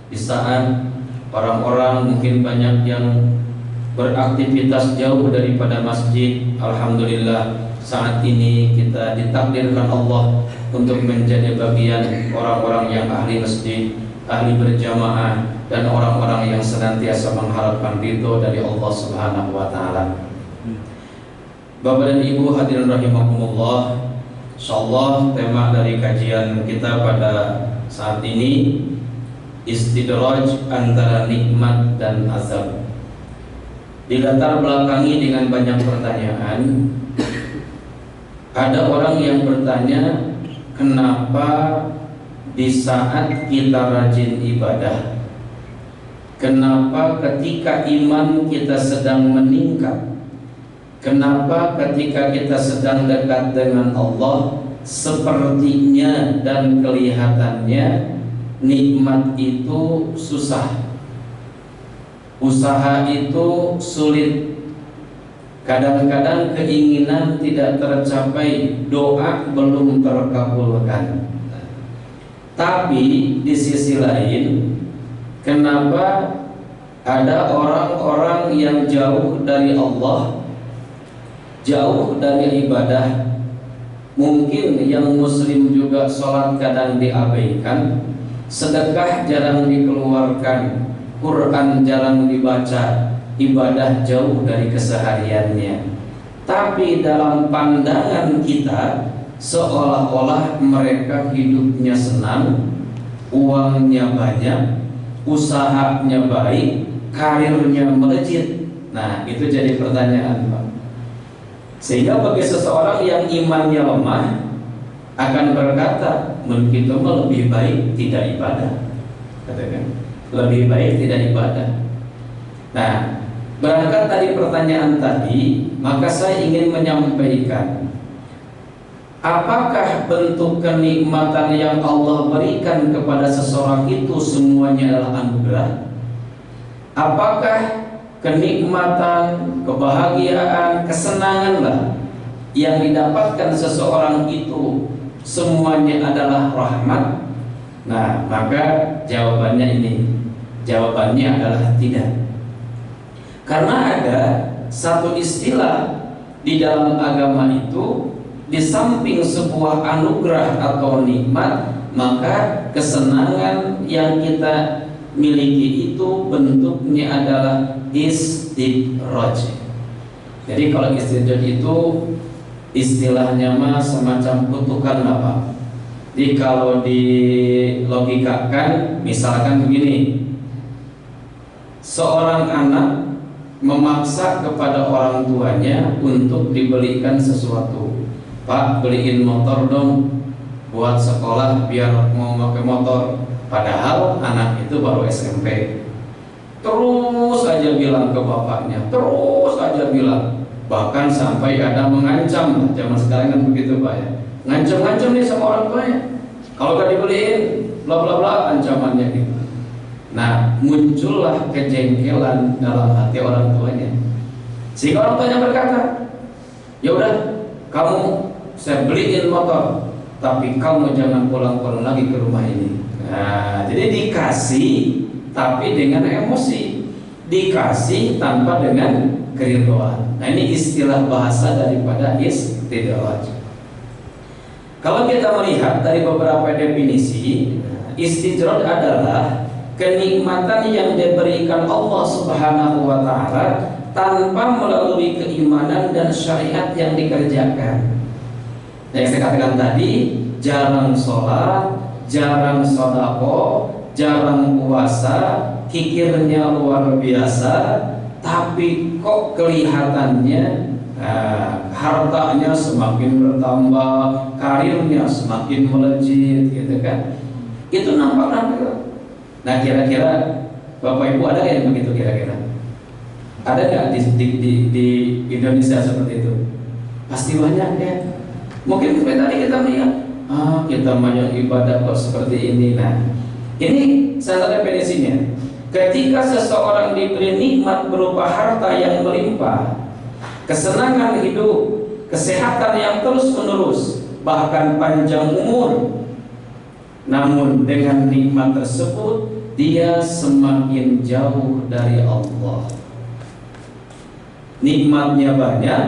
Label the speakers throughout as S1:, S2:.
S1: Di saat orang-orang mungkin banyak yang beraktivitas jauh daripada masjid, alhamdulillah saat ini kita ditakdirkan Allah untuk menjadi bagian orang-orang yang ahli masjid, ahli berjamaah, dan orang-orang yang senantiasa mengharapkan ridho dari Allah Subhanahu wa taala. Bapak dan Ibu hadirin rahimakumullah, insyaallah tema dari kajian kita pada saat ini istidraj antara nikmat dan azab. Dilatar belakangi dengan banyak pertanyaan. Ada orang yang bertanya, kenapa di saat kita rajin ibadah, kenapa ketika iman kita sedang meningkat, kenapa ketika kita sedang dekat dengan Allah, sepertinya dan kelihatannya nikmat itu susah, usaha itu sulit, kadang-kadang keinginan tidak tercapai, doa belum terkabulkan. Tapi di sisi lain, kenapa ada orang-orang yang jauh dari Allah, jauh dari ibadah, mungkin yang muslim juga sholat kadang diabaikan, sedekah jarang dikeluarkan, Quran jarang dibaca, ibadah jauh dari kesehariannya. Tapi dalam pandangan kita seolah-olah mereka hidupnya senang, uangnya banyak, usahanya baik, karirnya melejit. Nah, itu jadi pertanyaan, Pak. Sehingga bagi seseorang yang imannya lemah akan berkata, mungkin lebih baik tidak ibadah, katakan, lebih baik tidak ibadah. Nah, berangkat dari pertanyaan tadi, maka saya ingin menyampaikan, apakah bentuk kenikmatan yang Allah berikan kepada seseorang itu semuanya adalah anugerah? Apakah kenikmatan, kebahagiaan, kesenanganlah yang didapatkan seseorang itu semuanya adalah rahmat? Nah, maka jawabannya ini, jawabannya adalah tidak. Karena ada satu istilah di dalam agama itu, di samping sebuah anugerah atau nikmat, maka kesenangan yang kita miliki itu bentuknya adalah istidraj. Jadi kalau istidraj itu istilahnya mah semacam kutukan apa? Jadi kalau dilogikakan, misalkan begini, seorang anak memaksa kepada orang tuanya untuk dibelikan sesuatu. Pak, beliin motor dong buat sekolah biar mau pakai motor. Padahal anak itu baru SMP. Terus aja bilang ke bapaknya, terus aja bilang. Bahkan sampai ada mengancam. Zaman sekarang kan begitu, Pak ya. Ngancam-ngancam nih sama orang tuanya. Kalau gak dibeliin, bla bla bla, ancamannya gitu. Nah, muncullah kejengkelan dalam hati orang tuanya. Sehingga orang tuanya berkata, ya udah, kamu saya beliin motor, tapi kamu jangan pulang-pulang lagi ke rumah ini. Nah, jadi dikasih tapi dengan emosi, dikasih tanpa dengan keridhaan. Nah, ini istilah bahasa daripada istidraj. Kalau kita melihat dari beberapa definisi, istidraj adalah kenikmatan yang diberikan Allah Subhanahu wa taala tanpa melalui keimanan dan syariat yang dikerjakan. Yang saya katakan tadi, jarang sholat, jarang sedekah, jarang puasa, kikirnya luar biasa, tapi kok kelihatannya hartanya semakin bertambah, karirnya semakin melejit, gitu kan? Itu nampak. Nah, kira-kira Bapak Ibu ada yang begitu kira-kira? Ada nggak di Indonesia seperti itu? Pasti banyak ya. Mungkin seperti tadi kita melihat, kita banyak ibadah kok seperti ini. Nah, ini salah satu definisinya. Ketika seseorang diberi nikmat berupa harta yang melimpah, kesenangan hidup, kesehatan yang terus menerus, bahkan panjang umur, namun dengan nikmat tersebut dia semakin jauh dari Allah. Nikmatnya banyak,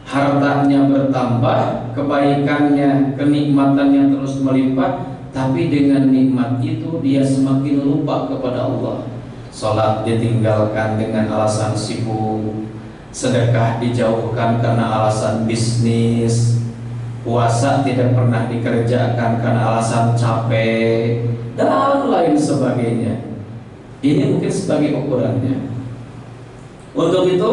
S1: hartanya bertambah, kebaikannya, kenikmatannya terus melimpah, tapi dengan nikmat itu dia semakin lupa kepada Allah. Salat ditinggalkan dengan alasan sibuk, sedekah dijauhkan karena alasan bisnis, puasa tidak pernah dikerjakan karena alasan capek, dan lain sebagainya. Ini mungkin sebagai ukurannya. Untuk itu,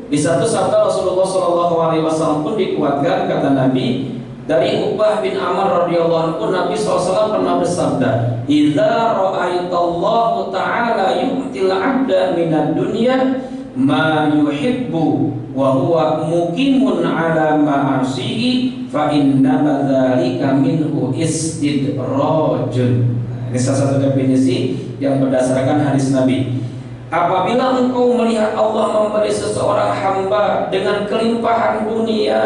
S1: di satu sabda Rasulullah SAW pun dikuatkan, kata Nabi dari Uqbah bin Amr radhiyallahu anhu, Nabi SAW pernah bersabda, "Idza ra'aitallahu ta'ala yu'til 'abda minad dunya ma yuhibbu wa huwa muqimun 'ala ma'asihi fa innama dzalika minhu istidrajun." Ini salah satu definisi yang berdasarkan hadis Nabi. Apabila engkau melihat Allah memberi seseorang hamba dengan kelimpahan dunia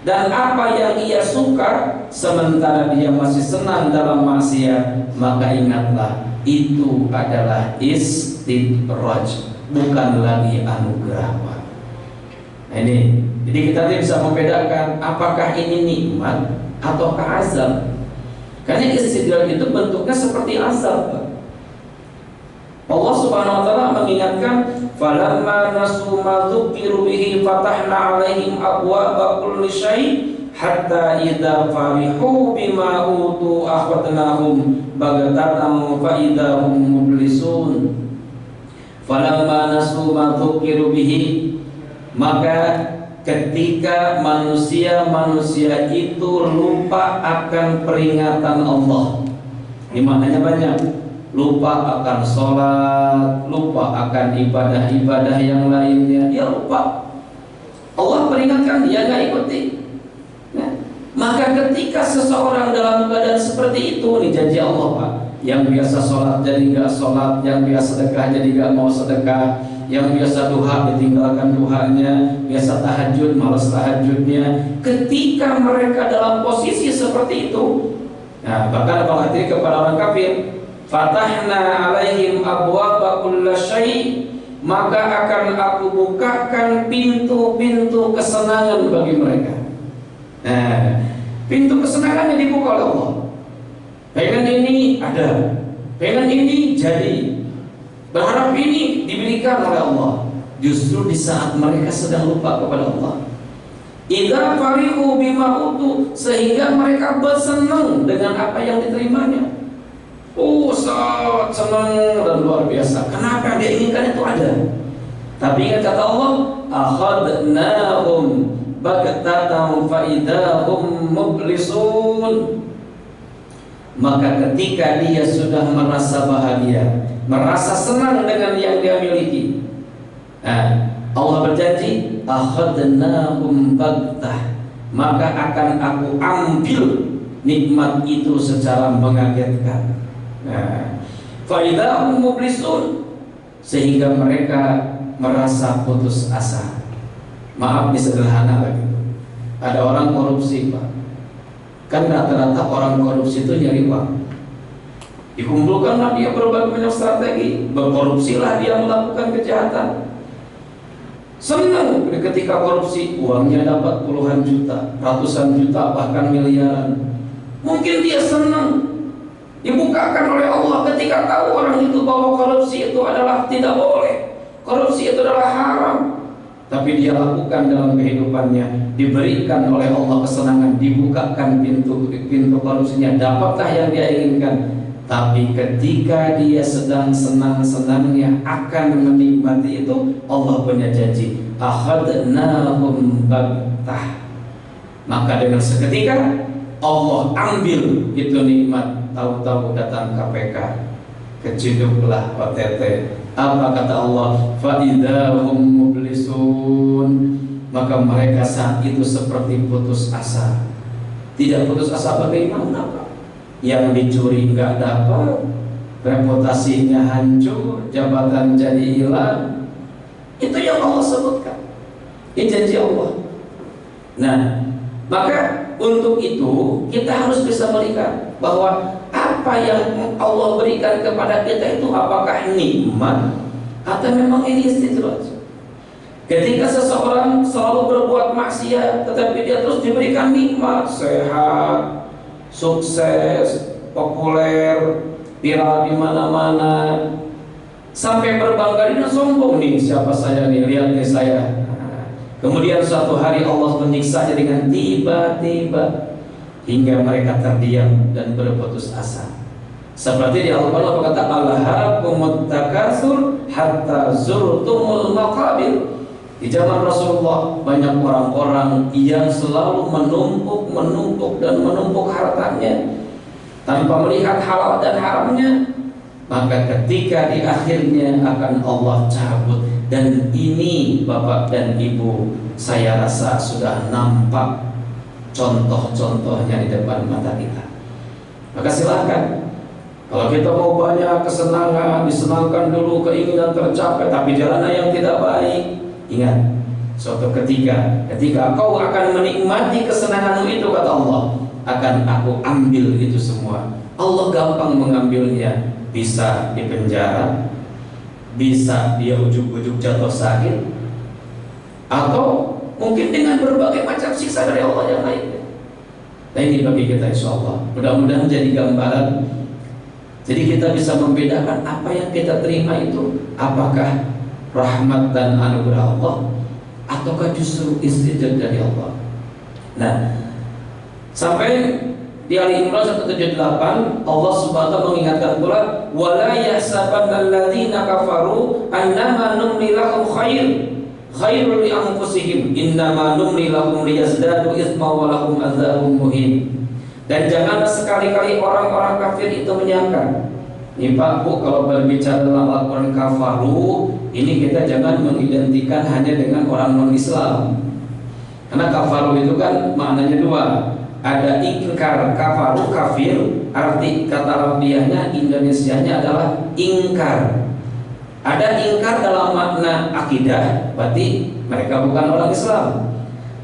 S1: dan apa yang ia suka, sementara dia masih senang dalam maksiat, maka ingatlah itu adalah istidraj, bukan lagi anugerah. Nah ini, jadi kita bisa membedakan apakah ini nikmat ataukah azab. Karena istidraj itu bentuknya seperti azab. Allah Subhanahu wa taala mengingatkan, falamma nasu ma dzukiru bihi fatahna 'alaihim abwaaba kulli syai' hatta idza farihu bima utu akhadnahum baghtatan fa idza hum mublisun. Falamma nasu ma dzukiru bihi, maka ketika manusia itu lupa akan peringatan Allah. Ini maknanya banyak. Lupa akan sholat, lupa akan ibadah-ibadah yang lainnya, dia lupa. Allah peringatkan, dia nggak ikuti. Nah, maka ketika seseorang dalam keadaan seperti itu, ini janji Allah, Pak. Yang biasa sholat jadi nggak sholat, yang biasa sedekah jadi nggak mau sedekah, yang biasa duha ditinggalkan duhanya, biasa tahajud malas tahajudnya. Ketika mereka dalam posisi seperti itu, nah bahkan apalagi kepada orang kafir, fatahna 'alaihim abwaaba kulli syai', maka akan aku bukakan pintu-pintu kesenangan bagi mereka. Nah, pintu kesenangannya dibuka oleh Allah. Pengen ini ada, pengen ini jadi, berharap ini diberikan oleh Allah. Justru di saat mereka sedang lupa kepada Allah, idza farihu bima utu, sehingga mereka bersenang dengan apa yang diterimanya. Sangat senang dan luar biasa. Kenapa dia inginkan itu ada. Tapi kata Allah, akhadnahum baghtatan fa idahum mublisun. Maka ketika dia sudah merasa bahagia, merasa senang dengan yang dia miliki, Allah berjanji, akhadnahum baghtah, maka akan aku ambil nikmat itu secara mengagetkan. Faidahum mublisun, sehingga mereka merasa putus asa. Maaf, ini sederhana lagi. Ada orang korupsi, Pak. Kan rata-rata orang korupsi itu nyari uang. Dikumpulkanlah dia berbagai macam strategi, berkorupsilah dia melakukan kejahatan. Senang ketika korupsi, uangnya dapat puluhan juta, ratusan juta, bahkan miliaran. Mungkin dia senang dibukakan oleh Allah ketika tahu orang itu bahwa korupsi itu adalah tidak boleh, korupsi itu adalah haram, tapi dia lakukan dalam kehidupannya, diberikan oleh Allah kesenangan, dibukakan pintu korupsinya, dapatlah yang dia inginkan. Tapi ketika dia sedang senang-senangnya akan menikmati itu, Allah punya janji, akhadnahum baghtah, maka dengan seketika Allah ambil itu nikmat. Tahu-tahu datang KPK, keciduklah OTT. Apa kata Allah? Fa'idahum mublisun, maka mereka saat itu seperti putus asa. Tidak putus asa bagaimana, Pak? Yang dicuri nggak dapat, reputasinya hancur, jabatan jadi hilang. Itu yang Allah sebutkan. Ini janji Allah. Nah, maka untuk itu kita harus bisa melihat bahwa Apa yang Allah berikan kepada kita itu apakah nikmat atau memang ini istidraj? Ketika seseorang selalu berbuat maksiat tetapi dia terus diberikan nikmat, sehat, sukses, populer, viral di mana-mana, sampai berbangga dan sombong, nih siapa saya nih, lihat nih saya. Kemudian suatu hari Allah menyiksanya dengan tiba-tiba hingga mereka terdiam dan berputus asa. Seperti di Al-Qur'an berkata, alhaakumut takatsur hatta zurtumul maqabir. Di zaman Rasulullah banyak orang-orang yang selalu menumpuk hartanya tanpa melihat halal dan haramnya. Maka ketika di akhirnya akan Allah cabut. Dan ini Bapak dan Ibu, saya rasa sudah nampak contoh-contohnya di depan mata kita. Maka silakan, kalau kita mau banyak kesenangan, disenangkan dulu, keinginan tercapai, tapi jalannya yang tidak baik. Ingat, suatu ketika kau akan menikmati kesenanganmu itu, kata Allah, akan aku ambil itu semua. Allah gampang mengambilnya, bisa dipenjara, bisa dia ujuk-ujuk jatuh sakit, atau mungkin dengan berbagai macam siksa dari Allah yang lainnya. Nah ini bagi kita insya Allah, mudah-mudahan jadi gambaran. Jadi kita bisa membedakan apa yang kita terima itu apakah rahmat dan anugerah Allah ataukah justru istidraj dari Allah. Nah, sampai di Ali Imran 178 Allah Subhanahu wa taala mengingatkan pula, wala yahsabanna alladziina kafaru annama numli lahum khairul li anfusihim innama numli lahum liyazdadu itsma wa lahum adzabun muhin. Dan janganlah sekali-kali orang-orang kafir itu menyangka. Nih Pak Bu, kalau berbicara dalam Al-Quran kafaru, ini kita jangan mengidentikan hanya dengan orang non-Islam. Karena kafaru itu kan maknanya dua. Ada ingkar, kafaru kafir, arti kata Arabiahnya, Indonesianya adalah ingkar. Ada ingkar dalam makna akidah, berarti mereka bukan orang Islam.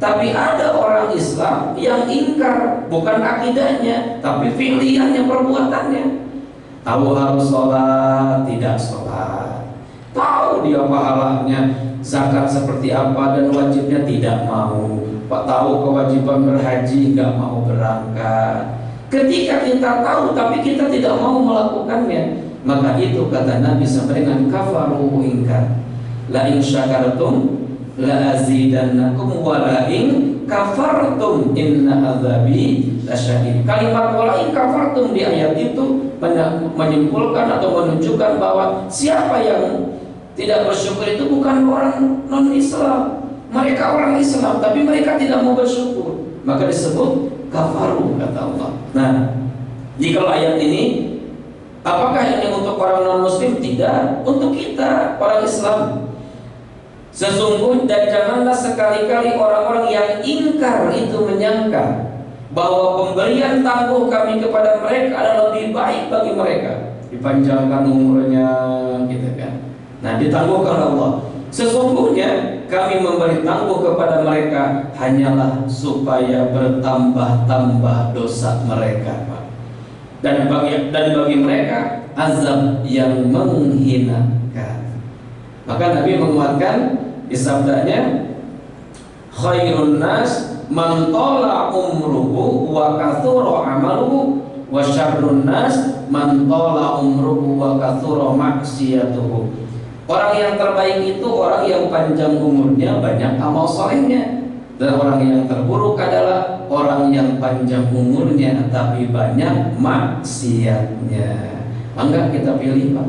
S1: Tapi ada orang Islam yang ingkar, bukan akidahnya, tapi fi'liyahnya, perbuatannya. Tahu harus sholat, tidak sholat. Tahu dia pahalanya zakat seperti apa dan wajibnya, tidak mau. Pak tahu kewajiban berhaji, nggak mau berangkat. Ketika kita tahu tapi kita tidak mau melakukannya, maka itu kata Nabi sama dengan kafaru ingkar. La in syakartum la azidannakum wa la in kafartum inna azabi lasyadid. Kalimat wa la in kafartum di ayat itu menyimpulkan atau menunjukkan bahwa siapa yang tidak bersyukur itu bukan orang non-Islam. Mereka orang Islam tapi mereka tidak mau bersyukur, maka disebut kafaru kata Allah. Nah, jika ayat ini, apakah ini untuk orang non-Muslim? Tidak, untuk kita orang Islam. Sesungguhnya, dan janganlah sekali-kali orang-orang yang ingkar itu menyangka bahwa pemberian tangguh kami kepada mereka adalah lebih baik bagi mereka, dipanjangkan umurnya, gitu kan. Nah, ditangguhkan Allah. Sesungguhnya kami memberi tangguh kepada mereka hanyalah supaya bertambah-tambah dosa mereka, Pak. Dan bagi mereka azab yang menghinakan. Maka Nabi menguatkan di sabdanya, khairun nas man tala umruhu wa kathura amaluhu wa syarrun nas man tala umruhu wa kathura maksiyatuhu. Orang yang terbaik itu orang yang panjang umurnya, banyak amal solehnya. Dan orang yang terburuk adalah orang yang panjang umurnya tapi banyak maksiatnya. Enggak kita pilih, Pak.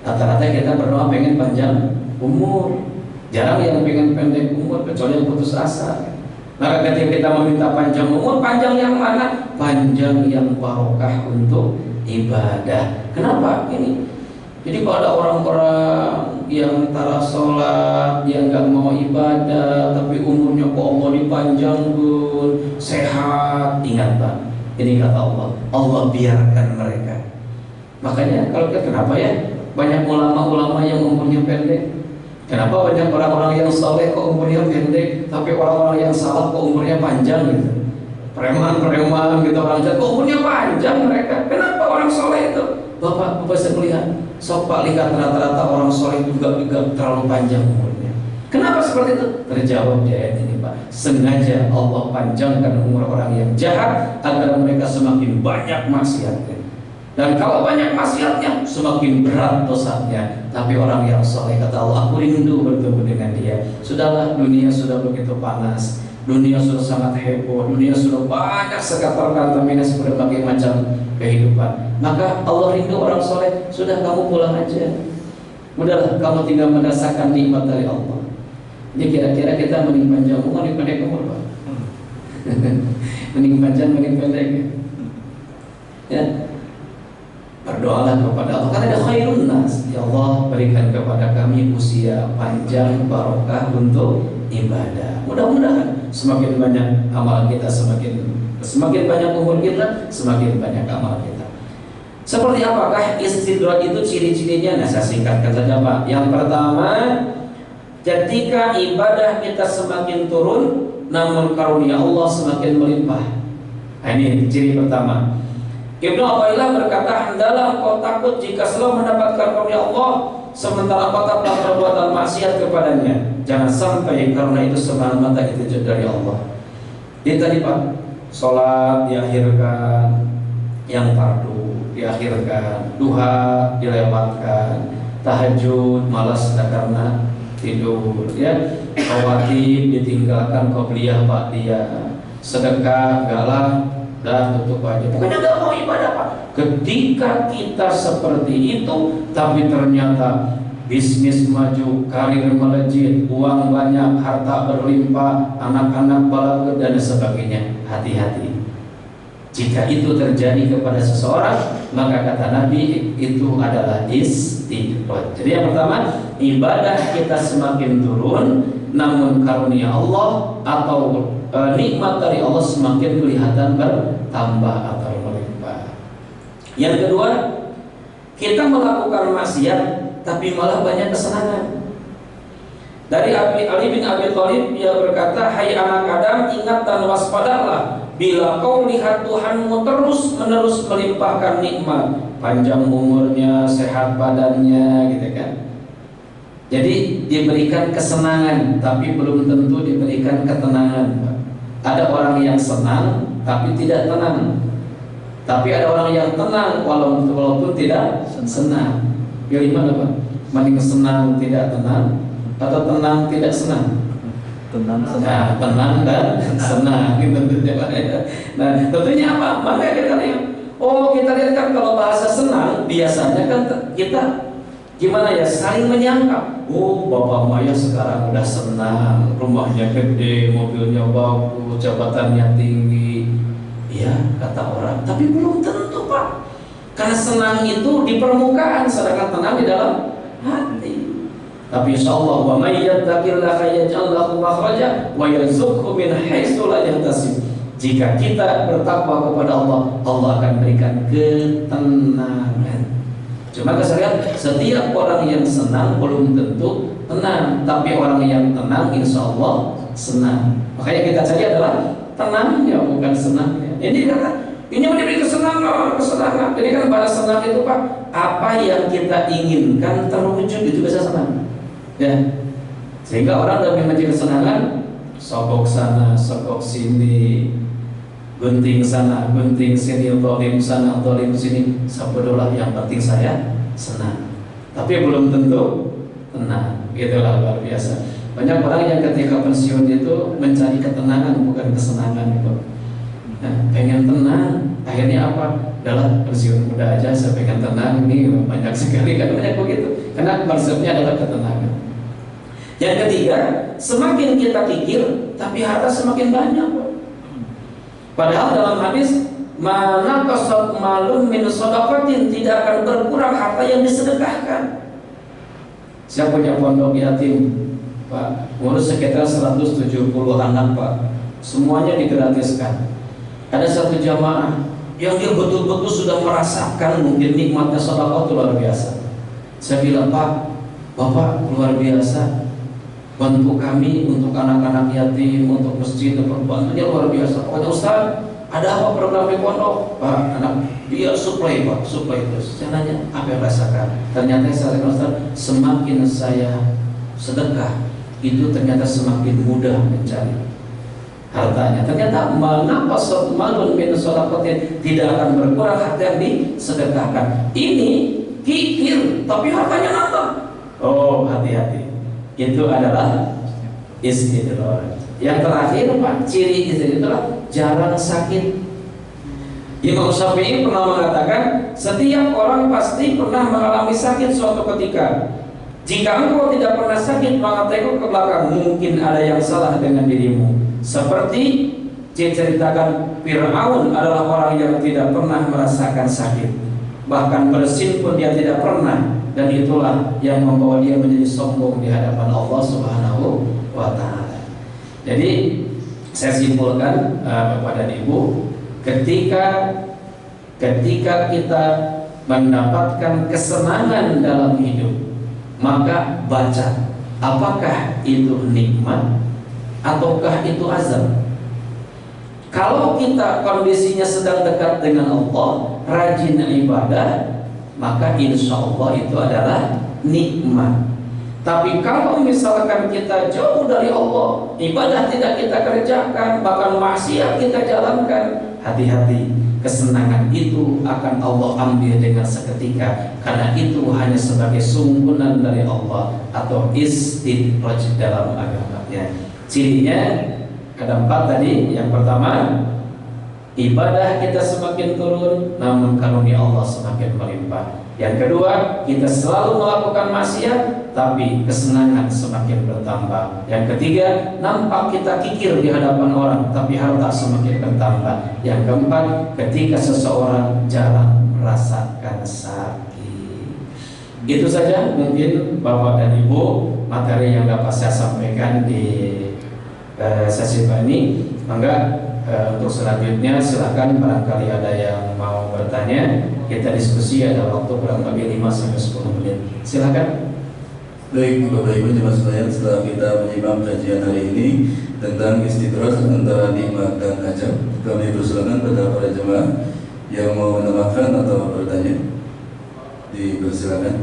S1: Rata-rata kita berdoa pengen panjang umur. Jarang yang pengen pendek umur, kecuali yang putus asa. Maka ketika kita meminta panjang umur, panjang yang mana? Panjang yang barokah untuk ibadah. Kenapa ini? Jadi kalau ada orang-orang yang tara sholat, yang nggak mau ibadah, tapi umurnya kok Allah dipanjangkan, sehat, ingat Pak, ini kata Allah, Allah biarkan mereka. Makanya kalau kita, kenapa ya banyak ulama-ulama yang umurnya pendek? Kenapa banyak orang-orang yang saleh kok umurnya pendek, tapi orang-orang yang salah kok umurnya panjang gitu? Preman-preman gitu, orang jahat kok umurnya panjang mereka? Kenapa? orang soleh itu. Bapak bisa melihat, sok Pak lihat rata-rata orang soleh juga terlalu panjang umurnya. Kenapa seperti itu? Terjawab di ayat ini Pak. Sengaja Allah panjangkan umur orang yang jahat agar mereka semakin banyak maksiatnya. Dan kalau banyak maksiatnya, semakin berat dosanya. Tapi orang yang soleh, kata Allah, aku rindu bertemu dengan dia. Sudahlah, dunia sudah begitu panas, dunia sudah sangat heboh, dunia sudah banyak sekali terkontaminasi berbagai macam kehidupan. Maka Allah rindu orang soleh. Sudah, kamu pulang aja. Udahlah, kamu tinggal merasakan nikmat dari Allah. Jadi kira-kira kita mending panjang umur, mending pendek umur Pak. Mending panjang, mending pendek ya. Berdoalah kepada Allah, karena ada khairun nas. Ya Allah, berikan kepada kami usia panjang barokah untuk ibadah. Mudah-mudahan semakin banyak amal kita, semakin banyak umur kita, semakin banyak amal kita. Seperti apakah istidraj itu ciri-cirinya? Nah, saya singkatkan saja Pak. Yang pertama, ketika ibadah kita semakin turun, namun karunia Allah semakin melimpah. Nah, ini ciri pertama. Ibnu Athaillah berkata, hendaklah kau takut jika selalu mendapatkan karunia Allah, sementara kau telah perbuatan maksiat kepadanya. Jangan sampai karunia itu semata-mata itu dari Allah. Ini tadi Pak, sholat diakhirkan, yang fardu diakhirkan, duha dilewatkan, tahajud malas karena tidur, ya, rawatib ditinggalkan, qobliyah ba'diyah, sedekah galah dan tutup aja. Pokoknya gak mau ibadah Pak. Ketika kita seperti itu, tapi ternyata bisnis maju, karir melejit, uang banyak, harta berlimpah, anak-anak balaghah dan sebagainya, hati-hati. Jika itu terjadi kepada seseorang, maka kata Nabi itu adalah istidraj. Jadi yang pertama, ibadah kita semakin turun, namun karunia Allah atau nikmat dari Allah semakin kelihatan bertambah atau melimpah. Yang kedua, kita melakukan maksiat tapi malah banyak kesenangan. Dari Ali bin Abi Thalib, dia berkata, hai anak Adam, ingat dan waspadalah bila kau lihat Tuhanmu terus menerus melimpahkan nikmat, panjang umurnya, sehat badannya, gitu kan. Jadi diberikan kesenangan tapi belum tentu diberikan ketenangan Pak. Ada orang yang senang tapi tidak tenang, tapi ada orang yang tenang walaupun tidak senang. Pilih mana Pak? Mending senang tidak tenang atau tenang tidak senang?
S2: Tenang senang.
S1: Nah, tenang dan senang gitu tentunya Pak. Nah, tentunya apa? Maka kita lihat, kita lihat kan kalau bahasa senang biasanya kan kita gimana ya, saling menyangka. Oh, Bapak Maya sekarang udah senang, rumahnya gede, mobilnya bagus, jabatannya tinggi. Ya, kata orang, tapi belum tentu Pak. Karena senang itu di permukaan, sedangkan tenang di dalam hati. Tapi insyaallah, wa may yattaqillaha yaj'al lahu makhraja wa yarzuqhu min haitsu la yahtasib. Jika kita bertakwa kepada Allah, Allah akan berikan ketenangan. Cuma saya lihat setiap orang yang senang belum tentu tenang, tapi orang yang tenang insya Allah senang. Makanya kita cari adalah tenangnya, bukan senangnya. Ini kata, ini memberi kesenangan. Jadi kan pada senang itu Pak, apa yang kita inginkan terwujud itu bisa senang. Ya, sehingga orang lebih mencari kesenangan, sogok sana, sogok sini, gunting sana, gunting sini, tolim sana, tolim sini. Sabodolah, yang penting saya senang. Tapi belum tentu tenang. Gitulah, luar biasa. Banyak orang yang ketika pensiun itu mencari ketenangan bukan kesenangan itu. Nah, pengen tenang, akhirnya apa? Adalah pensiun muda aja, saya pengen tenang. Ini banyak sekali kan, banyak begitu. Karena konsepnya adalah ketenangan. Yang ketiga, semakin kita kikir, tapi harta semakin banyak. Padahal dalam hadis, mana kasab malun min shadaqatin, tidak akan berkurang harta yang disedekahkan. Saya punya pondok yatim Pak, ngurus sekitar 170 anak Pak, semuanya digratiskan. Ada satu jamaah yang dia betul-betul sudah merasakan mungkin nikmatnya sedekah itu luar biasa. Saya bilang, Pak, Bapak luar biasa, bantu kami untuk anak-anak yatim, untuk masjid, untuk bantunya luar biasa. Pokoknya Ustaz, Ada apa program di pondok? Pak, anak biar supply Pak, supply terus. Saya nanya, apa yang rasakan? Ternyata saya rasakan semakin saya sedekah, itu ternyata semakin mudah mencari hartanya. Ternyata mengapa malun min shadaqatin tidak akan berkurang harta yang disedekahkan. Ini kikir, tapi hartanya nambah. Oh, hati-hati. Itu adalah istidraj. Yang terakhir Pak, ciri istidraj itulah jarang sakit. Imam Syafi'i pernah mengatakan, setiap orang pasti pernah mengalami sakit suatu ketika. Jika engkau tidak pernah sakit, maka tengok ke belakang, mungkin ada yang salah dengan dirimu. Seperti diceritakan, Fir'aun adalah orang yang tidak pernah merasakan sakit, bahkan bersin pun dia tidak pernah. Dan itulah yang membawa dia menjadi sombong di hadapan Allah Subhanahu wa Ta'ala. Jadi saya simpulkan kepada ibu, ketika kita mendapatkan kesenangan dalam hidup, maka baca, apakah itu nikmat ataukah itu azab. Kalau kita kondisinya sedang dekat dengan Allah, rajin ibadah, maka insya Allah itu adalah nikmat. Tapi kalau misalkan kita jauh dari Allah, ibadah tidak kita kerjakan, bahkan maksiat kita jalankan, hati-hati, kesenangan itu akan Allah ambil dengan seketika, karena itu hanya sebagai sungguhan dari Allah atau istidraj dalam agamanya. Cirinya ada 4 tadi. Yang pertama, ibadah kita semakin turun, namun karunia Allah semakin melimpah. Yang kedua, kita selalu melakukan maksiat, tapi kesenangan semakin bertambah. Yang ketiga, nampak kita kikir di hadapan orang, tapi harta semakin bertambah. Yang keempat, ketika seseorang jarang merasakan sakit. Itu saja mungkin Bapak dan Ibu materi yang dapat saya sampaikan di sesi ini. Mangga untuk selanjutnya silakan, barangkali ada yang mau bertanya. Kita diskusi, ada waktu kurang lebih 5-10 menit. Silakan.
S2: Baik, Bapak Ibu jemaah sekalian, setelah kita menyimak kajian hari ini tentang istidraj antara nikmat dan ajab, kami persilakan pada para jemaah yang mau menambahkan atau bertanya. Dipersilakan.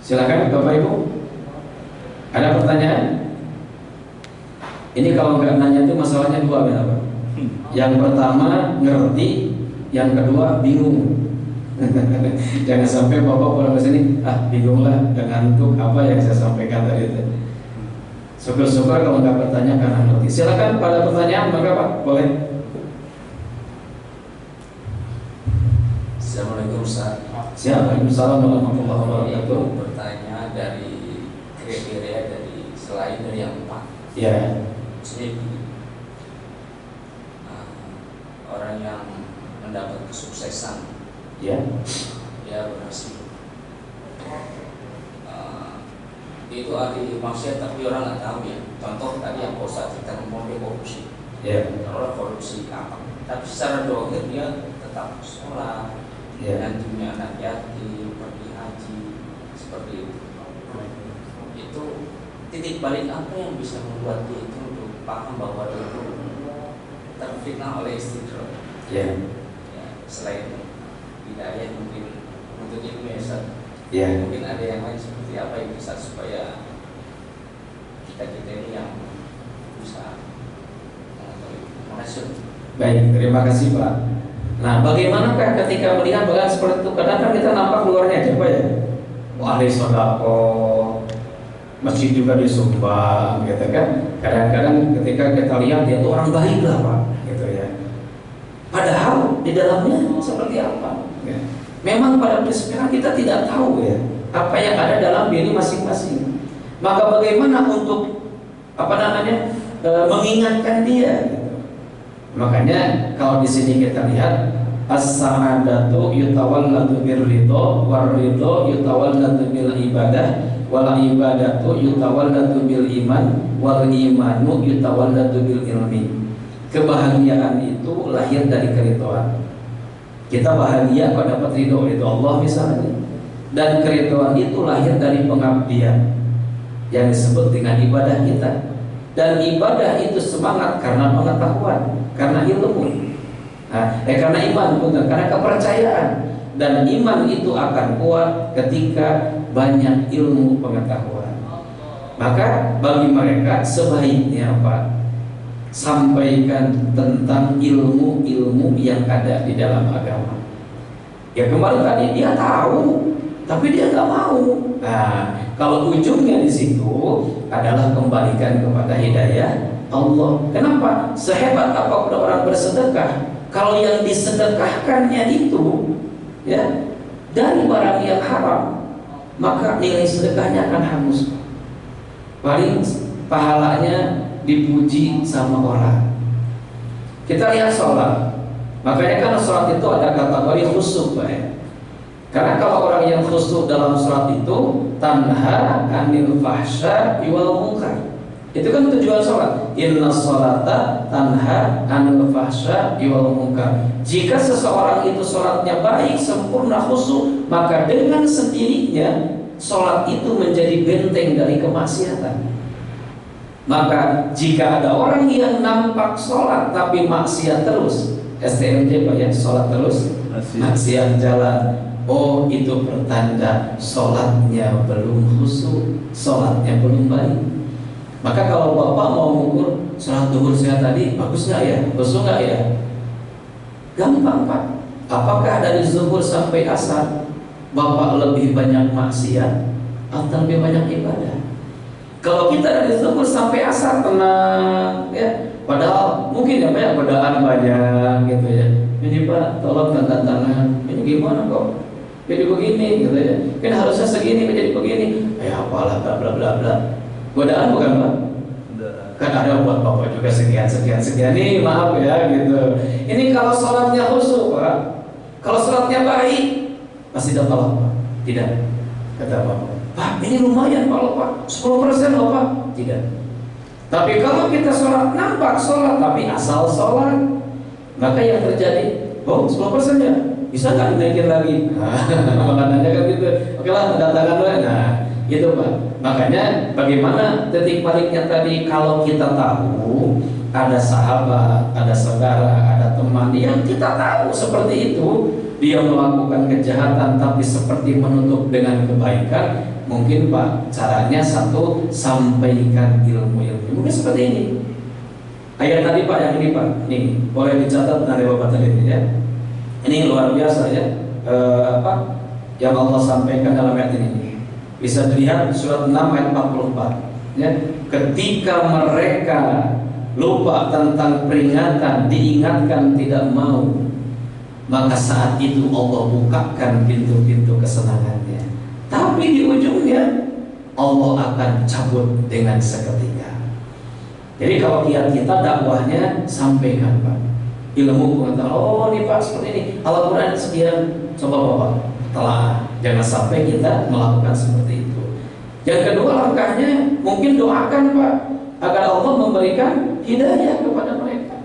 S1: Silakan Bapak Ibu. Ada pertanyaan? Ini kalau nggak nanya itu masalahnya 2, kenapa? Yang pertama ngerti, yang kedua bingung. Jangan sampai Bapak pulang ke sini, bingung lah dengan ngantuk apa yang saya sampaikan tadi itu. Syukur-syukur kalau nggak bertanya karena ngerti. Silakan pada pertanyaan, maka Pak boleh.
S3: Assalamualaikum Ustaz.
S1: Waalaikumsalam warahmatullahi wabarakatuh.
S3: Bertanya dari kriteria dari selain dari yang 4.
S1: Ya.
S3: Jadi orang yang mendapat kesuksesan,
S1: Ya.
S3: dia berhasil. Itu ahli maksiat tapi orang nggak tahu ya. Contoh tadi yang Ustaz kita ngomong korupsi.
S1: Ya.
S3: Orang korupsi apa? Tapi secara dohir dia tetap sholat, dan punya anak yatim, pergi haji, seperti itu. Itu titik balik apa yang bisa membuat dia itu untuk paham bahwa dia itu terfitnah oleh istidraj?
S1: Ya.
S3: Selain hidayah mungkin untuk ilmu
S1: ya.
S3: mungkin ada yang lain seperti apa yang bisa supaya kita ini yang bisa menghasilkan.
S1: Baik, terima kasih Pak. Nah, bagaimanakah ketika melihat bahkan seperti itu? Kadang kan kita nampak luarnya aja Pak ya. Ahli sedekah, masjid juga disumbang, gitu kan. Kadang-kadang ketika kita lihat dia itu orang baik lah Pak, gitu ya. Padahal di dalamnya seperti apa? Ya. Memang pada prinsipnya kita tidak tahu ya apa yang ada dalam diri masing-masing. Maka bagaimana untuk mengingatkan dia? Gitu. Makanya kalau di sini kita lihat as-sa'adatu yutawalladu birridho, warridho yutawalladu bil ibadah, wal ibadatu yutawalladu bil iman, wal imanu yutawalladu bil ilmi. Kebahagiaan itu lahir dari keridhaan. Kita bahagia kalau dapat ridho Allah misalnya, dan keridhaan itu lahir dari pengabdian yang disebut dengan ibadah kita. Dan ibadah itu semangat karena pengetahuan, karena ilmu. Karena iman, bukan karena kepercayaan. Dan iman itu akan kuat ketika banyak ilmu pengetahuan. Maka bagi mereka sebaiknya Pak, sampaikan tentang ilmu-ilmu yang ada di dalam agama. Ya kemarin tadi dia tahu, tapi dia nggak mau. Nah, kalau ujungnya di situ adalah kembalikan kepada hidayah Allah. Kenapa? Sehebat apapun orang bersedekah, kalau yang disedekahkannya itu ya dari barang yang haram, maka nilai sedekahnya akan hangus. Paling pahalanya dipuji sama orang. Kita lihat sholat, makanya kan sholat itu ada kategori khusyuk, Pak ya. Karena kalau orang yang khusyuk dalam sholat itu tanha anil fahsya wal munkar. Itu kan tujuan sholat. Inna sholata tanha anil fahsya wal munkar. Jika seseorang itu sholatnya baik, sempurna, khusyuk, maka dengan sendirinya sholat itu menjadi benteng dari kemaksiatan. Maka jika ada orang yang nampak sholat tapi maksiat terus, STMJ Pak ya, sholat terus, maksiat jalan, oh itu pertanda sholatnya belum khusyuk, sholatnya belum baik. Maka kalau Bapak mau mengukur sholat duhur saya tadi bagus nggak ya, khusyuk nggak ya? Gampang Pak. Apakah dari zuhur sampai asar Bapak lebih banyak maksiat atau lebih banyak ibadah? Kalau kita dari zuhur sampai asar tenang ya, padahal mungkin ya Pak ya godaan banyak gitu ya. Ini Pak tolong tanda tangan, ini gimana kok jadi begini gitu ya, kan harusnya segini menjadi begini, apalah bla bla bla bla. Godaan bukan Pak? Kan ada buat Bapak juga sekian nih, maaf ya gitu. Ini kalau sholatnya khusyuk Pak, kalau sholatnya baik pasti dapat Pak. Tidak, kata Bapak, Pak ini lumayan Pak, 10% loh Pak. Tidak. Tapi kalau kita sholat nampak sholat tapi asal sholat, maka yang terjadi, oh 10% ya, bisa nggak dinaikin lagi? Makanannya kan gitu. Oke lah, tanda tangan lah. Nah, gitu Pak. Makanya bagaimana titik baliknya tadi, kalau kita tahu ada sahabat, ada saudara, ada teman yang kita tahu seperti itu, dia melakukan kejahatan tapi seperti menutup dengan kebaikan, mungkin Pak caranya satu, sampaikan ilmu-ilmu. Mungkin seperti ini. Ayat tadi Pak, yang ini Pak, nih boleh dicatat dari Bapak tadi ya. Ini luar biasa ya, yang Allah sampaikan dalam ayat ini. Bisa dilihat surat 6 ayat 44 ya. Ketika mereka lupa tentang peringatan, diingatkan tidak mau, maka saat itu Allah bukakan pintu-pintu kesenangannya. Tapi di ujungnya Allah akan cabut dengan seketika. Jadi kalau kiat kita dakwahnya sampaikan Pak, ilmu pengetahuan. Oh ini Pak seperti ini, Al-Quran sekian, coba Bapak telah, jangan sampai kita melakukan seperti itu. Yang kedua langkahnya mungkin doakan Pak, agar Allah memberikan hidayah kepada mereka.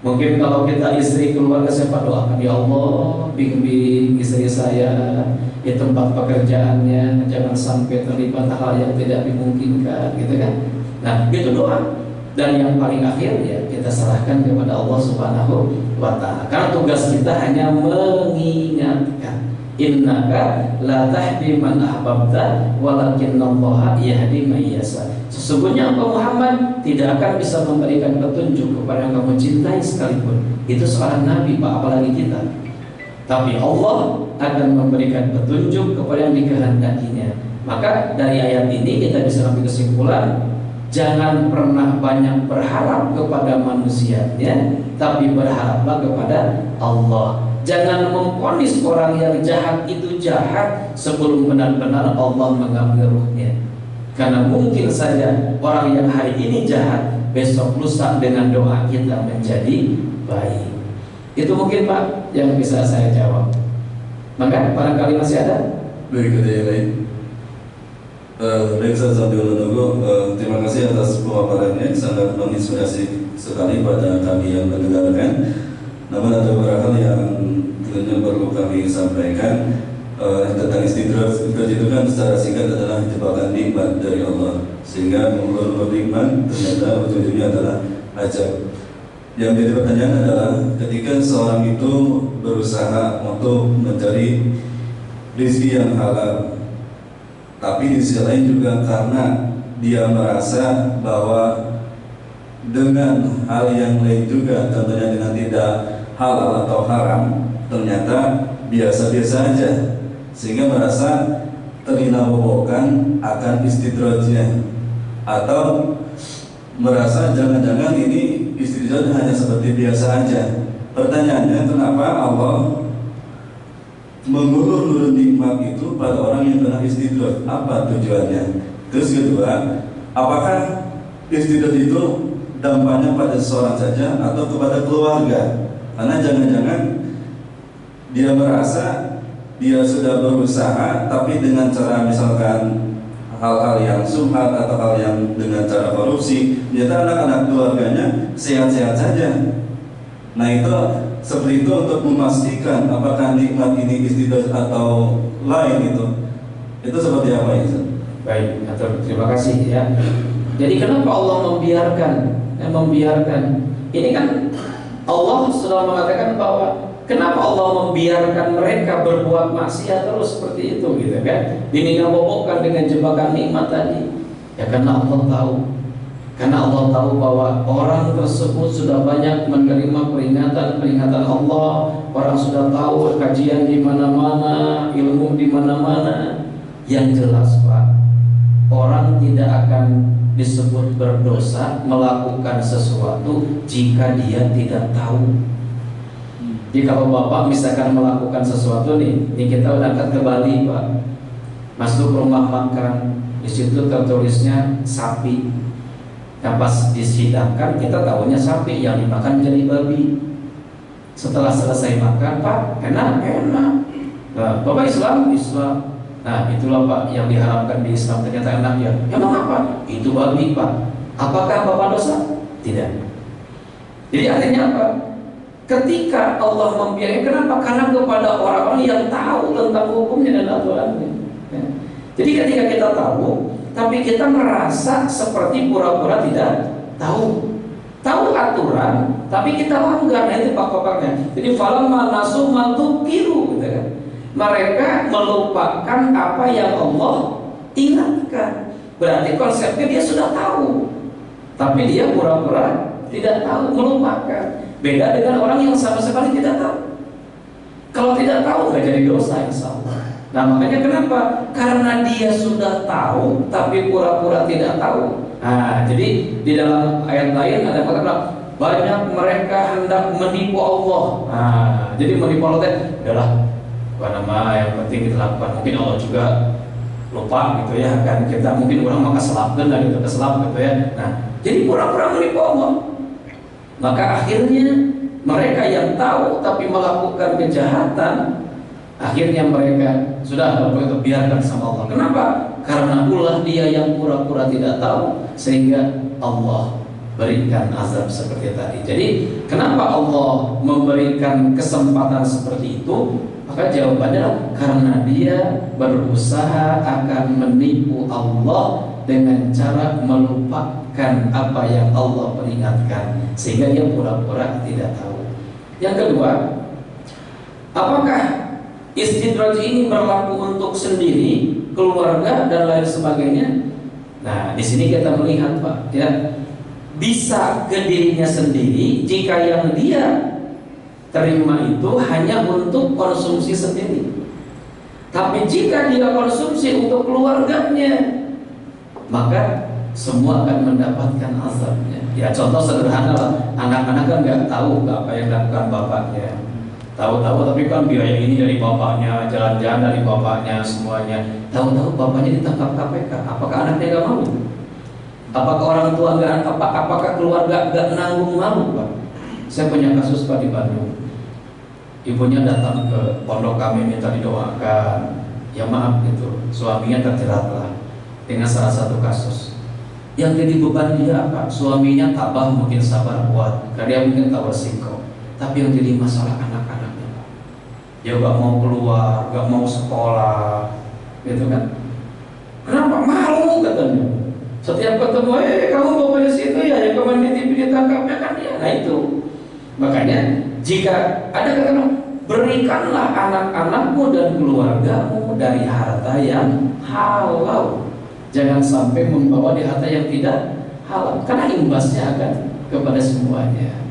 S1: Mungkin kalau kita istri keluarga siapa, doakan ya Allah bimbing istri saya di tempat pekerjaannya, jangan sampai terlibat hal yang tidak dimungkinkan, gitu kan. Nah itu doa. Dan yang paling akhir ya kita serahkan kepada Allah Subhanahu wa Ta'ala. Karena tugas kita hanya mengingatkan. Innaka la tahdi man ahbabta walakinnallaha yahdi man yasha. Sesungguhnya engkau Muhammad tidak akan bisa memberikan petunjuk kepada yang kamu cintai sekalipun. Itu seorang nabi Pak, apalagi kita. Tapi Allah akan memberikan petunjuk kepada yang dikehendakinya. Maka dari ayat ini kita bisa ambil kesimpulan, jangan pernah banyak berharap kepada manusianya, tapi berharaplah kepada Allah. Jangan memvonis orang yang jahat itu jahat sebelum benar-benar Allah mengambil ruhnya. Karena mungkin saja orang yang hari ini jahat, besok lusa dengan doa kita menjadi baik. Itu mungkin Pak yang bisa saya jawab. Maka barangkali masih ada.
S2: Baik, ada yang lain. Baik, saya sambil menunggu. Terima kasih atas pemaparannya, sangat menginspirasi sekali pada kami yang mendengarkan. Namun ada beberapa hal yang tentunya perlu kami sampaikan. tentang istidraj itu kan secara singkat adalah jebakan nikmat dari Allah, sehingga mengulur nikmat ternyata ujung-ujungnya adalah ajab. Yang jadi pertanyaan adalah ketika seorang itu berusaha untuk mencari rezeki yang halal, tapi di sisi lain juga karena dia merasa bahwa dengan hal yang lain juga, contohnya dengan tidak halal atau haram, ternyata biasa-biasa aja, sehingga merasa terinawokan akan istidrajnya, atau merasa jangan-jangan ini istidraj hanya seperti biasa aja. Pertanyaannya, kenapa Allah mengulur-ulur nikmat itu pada orang yang kena istidraj? Apa tujuannya? Terus kedua, apakah istidraj itu dampaknya pada seseorang saja atau kepada keluarga? Karena jangan-jangan dia merasa dia sudah berusaha, tapi dengan cara misalkan hal-hal yang subhat atau hal yang dengan cara korupsi, ternyata anak-anak keluarganya sehat-sehat saja. Nah itu seperti itu untuk memastikan apakah nikmat ini istidraj atau lain itu seperti apa ya?
S1: Baik, terima kasih ya. Jadi kenapa Allah membiarkan? Ini kan Allah sudah mengatakan bahwa kenapa Allah membiarkan mereka berbuat maksiat terus seperti itu, gitu kan? Dininabobokan dengan jebakan nikmat tadi. Ya karena Allah tahu. Karena Allah tahu bahwa orang tersebut sudah banyak menerima peringatan Allah. Orang sudah tahu kajian di mana-mana, ilmu di mana-mana. Yang jelas, Pak, orang tidak akan disebut berdosa melakukan sesuatu jika dia tidak tahu. Jadi kalau Bapak misalkan melakukan sesuatu nih kita berangkat ke Bali, Pak, masuk rumah makan, di situ tertulisnya sapi. Nah, pas disidangkan kita tahunya sapi, yang dimakan jadi babi. Setelah selesai makan, Pak, enak. Nah, Bapak Islam. Nah, itulah Pak yang diharapkan di Islam, ternyata enak ya. Emang apa? Itu babi, Pak. Apakah Bapak dosa? Tidak. Jadi artinya apa? Ketika Allah membiarkan, kenapa? Karena kepada orang-orang yang tahu tentang hukumnya dan aturannya. Ya. Jadi ketika kita tahu, tapi kita merasa seperti pura-pura tidak tahu aturan, tapi kita langgar. Nah itu pakoknya. Jadi falamma nasu ma dzukiru, gitu kan. Mereka melupakan apa yang Allah ingatkan. Berarti konsepnya dia sudah tahu, tapi dia pura-pura tidak tahu, melupakan. Beda dengan orang yang sama sekali tidak tahu. Kalau tidak tahu nggak jadi dosa, insya Allah. Nah makanya kenapa? Karena dia sudah tahu tapi pura-pura tidak tahu. Nah jadi di dalam ayat lain ada kata banyak mereka hendak menipu Allah. Nah jadi menipu Allah itu adalah yang penting kita lakukan. Mungkin Allah juga lupa gitu ya kan, kita mungkin orang maka selapkan dan itu keselap gitu ya. Nah jadi pura-pura menipu Allah. Maka akhirnya mereka yang tahu tapi melakukan kejahatan, akhirnya mereka sudah begitu biarkan sama Allah. Kenapa? Karena ulah dia yang pura-pura tidak tahu, sehingga Allah berikan azab seperti tadi. Jadi kenapa Allah memberikan kesempatan seperti itu? Maka jawabannya karena dia berusaha akan menipu Allah dengan cara melupakan apa yang Allah peringatkan, sehingga dia pura-pura tidak tahu. Yang kedua, apakah istidraj ini berlaku untuk sendiri, keluarga dan lain sebagainya? Nah, di sini kita melihat, Pak, ya, bisa ke dirinya sendiri jika yang dia terima itu hanya untuk konsumsi sendiri. Tapi jika dia konsumsi untuk keluarganya, maka semua akan mendapatkan azabnya. Ya contoh sederhana lah, anak-anak kan nggak tahu apa yang dilakukan bapaknya. Tahu-tahu tapi kan biaya ini dari bapaknya, jalan-jalan dari bapaknya, semuanya. Tahu-tahu bapaknya ditangkap KPK. Apakah anaknya nggak malu? Apakah orang tua nggak? Apakah keluarga nggak nanggung malu, Pak? Saya punya kasus, Pak, di Bandung. Ibunya datang ke pondok kami minta didoakan. Ya maaf gitu, suaminya terjerat lah dengan salah satu kasus. Yang jadi beban dia apa? Suaminya tabah, mungkin sabar kuat, karena dia mungkin tahu resiko. Tapi yang jadi masalah anak-anaknya, Pak. ya gak mau keluar, gak mau sekolah, gitu kan? Kenapa? Malu katanya. Setiap ketemu, kamu bapaknya situ ya, yang kemarin di TV ditangkap ya kan ya. Nah itu, makanya jika ada kata berikanlah anak-anakmu dan keluargamu dari harta yang halal. Jangan sampai membawa di harta yang tidak halal, karena imbasnya akan kepada semuanya.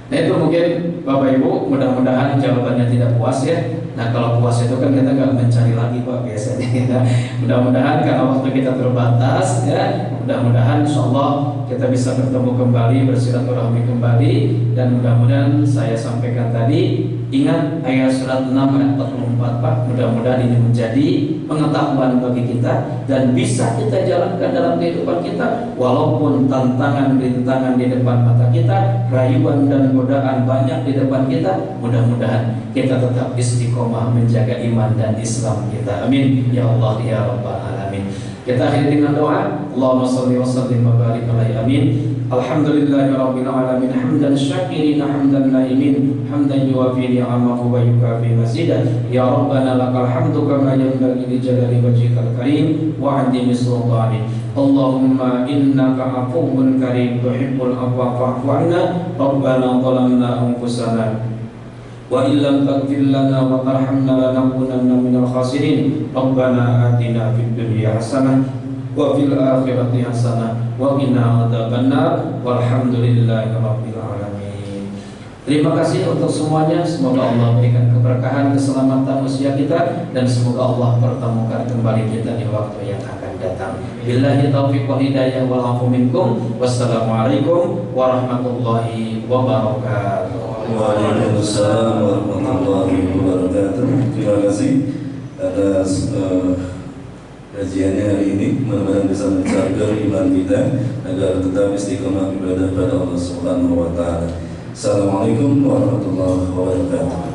S1: Nah itu mungkin Bapak Ibu, mudah-mudahan jawabannya tidak puas ya. Nah kalau puas itu kan kita nggak mencari lagi Pak biasanya ya. Mudah-mudahan karena waktu kita terbatas ya, mudah-mudahan insya Allah kita bisa bertemu kembali, bersilaturahmi kembali. Dan mudah-mudahan saya sampaikan tadi, ingat ayat surat 6 ayat 44 Pak. Mudah-mudahan ini menjadi pengetahuan bagi kita dan bisa kita jalankan dalam kehidupan kita. Walaupun tantangan rintangan di depan mata kita, rayuan dan godaan banyak di depan kita, mudah-mudahan kita tetap istiqomah menjaga iman dan Islam kita. Amin ya Allah ya Rabbal Alamin. Kita akhiri dengan doa. Allahumma shalli wa sallim wa barik alaihi. Amin. Alhamdulillahirabbil alamin, hamdan syakirin hamdan naimin, hamdan yuwafi ni'amahu wa yukafi mazidah. Ya Rabbana lakal hamdu kama yanbaghi li jalali wajhikal karim wa 'azimi sultanik. Allahumma innaka afuwwun karim tuhibbul afwa fa'fu 'anna. Rabbana zalamna anfusana wa illam taghfir lana wa tarhamna lanakunanna minal khasirin. Rabbana atina fid dunya hasanah wa fil akhirati hasanah wa qina adzabannar. Walhamdulillahirabbil alamin. Terima kasih untuk semuanya. Semoga Allah berikan keberkahan, keselamatan usia kita, dan semoga Allah pertemukan kembali kita di waktu yang akan datang. Billahi taufiq wal hidayah wal afu minkum. Wassalamualaikum warahmatullahi wabarakatuh.
S2: Waalaikumsalam warahmatullahi wabarakatuh. Terima kasih atas kajiannya hari ini. Mudah-mudahan bisa menjaga iman kita agar tetap istiqomah ibadah pada Allah Subhanahu wa taala. Assalamualaikum warahmatullahi wabarakatuh.